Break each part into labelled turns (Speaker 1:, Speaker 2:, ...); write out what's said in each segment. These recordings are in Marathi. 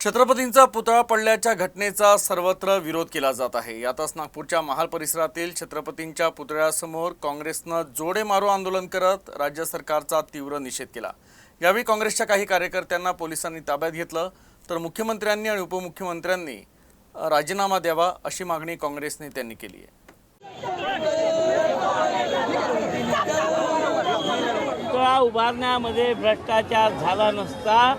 Speaker 1: छत्रपतींचा पुतळा पडल्याच्या घटनेचा सर्वत्र विरोध केला जात आहे। यातच नागपूरच्या महाल परिसरातील छत्रपतींच्या पुतळ्यासमोर काँग्रेसने जोडे मारो आंदोलन करत राज्य सरकारचा तीव्र निषेध केला। यावेळी काँग्रेसच्या काही कार्यकर्त्यांना पोलिसांनी ताब्यात घेतलं, तर मुख्यमंत्र्यांनी आणि उपमुख्यमंत्र्यांनी राजीनामा द्यावा अशी मागणी काँग्रेस नेत्यांनी केली आहे।
Speaker 2: पुतळा उभारण्यामध्ये भ्रष्टाचार झाला नसता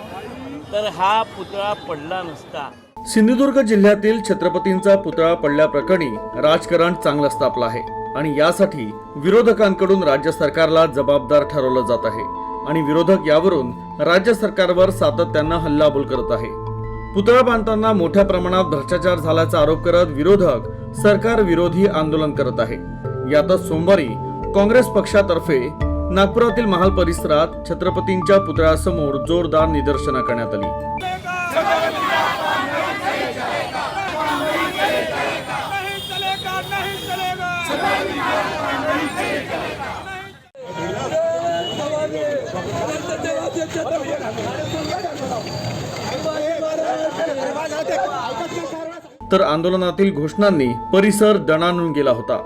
Speaker 2: तर हा पुतळा पडला नसता।
Speaker 1: सिंधुदुर्ग जिल्ह्यातील छत्रपतींचा पुतळा पडल्याप्रकरणी राजकारण चांगलंच तापलं आहे आणि यासाठी विरोधकांकडून राज्य सरकारला जबाबदार ठरवलं जात आहे आणि विरोधक यावरून राज्य सरकारवर सातत्यानं हल्लाबोल करत आहे। पुतळा बांधताना मोठ्या प्रमाणात भ्रष्टाचार झाल्याचा आरोप करत विरोधक सरकार विरोधी आंदोलन करत आहे। यातच सोमवारी काँग्रेस पक्षातर्फे नागपुरातील महाल परिसरात छत्रपतींच्या पुतळ्यासमोर जोरदार निदर्शनं करण्यात आली। तर आंदोलनातील घोषणांनी परिसर दणाणून गेला होता।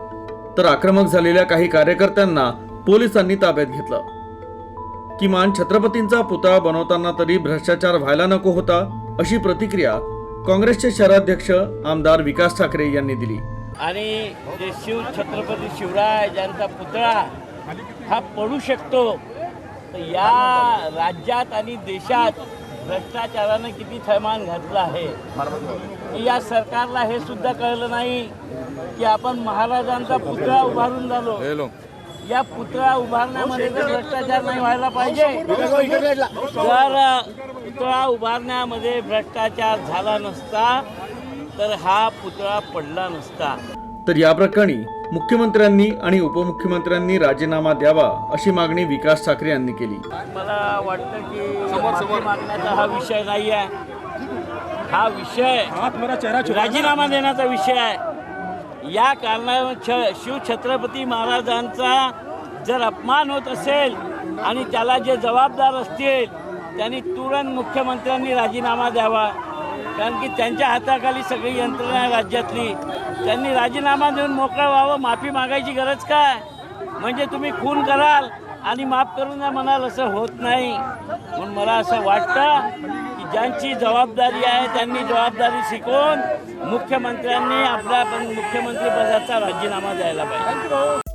Speaker 1: तर आक्रमक झालेल्या काही कार्यकर्त्यांना पोलिसांनी ताब्यात घेतलं। किमान छत्रपतींचा पुतळा बनवताना तरी भ्रष्टाचार व्हायला नको होता, अशी प्रतिक्रिया काँग्रेसचे शहराध्यक्ष आमदार विकास ठाकरे यांनी दिली।
Speaker 2: आणि जे छत्रपती शिवराय यांचा पुतळा हा पडू शकतो, तर या राज्यात आणि देशात भ्रष्टाचाराने किती थैमान घातलं आहे। या सरकारला हे सुद्धा कळलं नाही की आपण महाराजांचा पुतळा उभारून झालो। या पुतळा उभारण्यामध्ये तर भ्रष्टाचार नाही व्हायला पाहिजे। जर पुतळा उभारण्यामध्ये भ्रष्टाचार झाला नसता तर हा पुतळा पडला नसता।
Speaker 1: तर या प्रकरणी मुख्यमंत्र्यांनी आणि उपमुख्यमंत्र्यांनी राजीनामा द्यावा अशी मागणी विकास ठाकरे यांनी केली।
Speaker 2: मला वाटतं की माफी मागण्याचा हा विषय नाही आहे, हा विषय राजीनामा देण्याचा विषय आहे। या कारणाने शिवछत्रपती महाराजांचा जर अपमान होत असेल आणि त्याला जे जबाबदार असतील त्यांनी तुरंत मुख्यमंत्र्यांनी राजीनामा द्यावा, कारण की त्यांच्या हाताखाली सगळी यंत्रणा आहे राज्यातली। त्यांनी राजीनामा देऊन मोकळं व्हावं। माफी मागायची गरज काय? म्हणजे तुम्ही खून कराल आणि माफ करून द्या म्हणाल, असं होत नाही। म्हणून मला असं वाटतं की ज्यांची जबाबदारी आहे त्यांनी जबाबदारी शिकवून मुख्यमंत्र्यांनी आपल्या मुख्यमंत्री पदाचा राजीनामा द्यायला पाहिजे।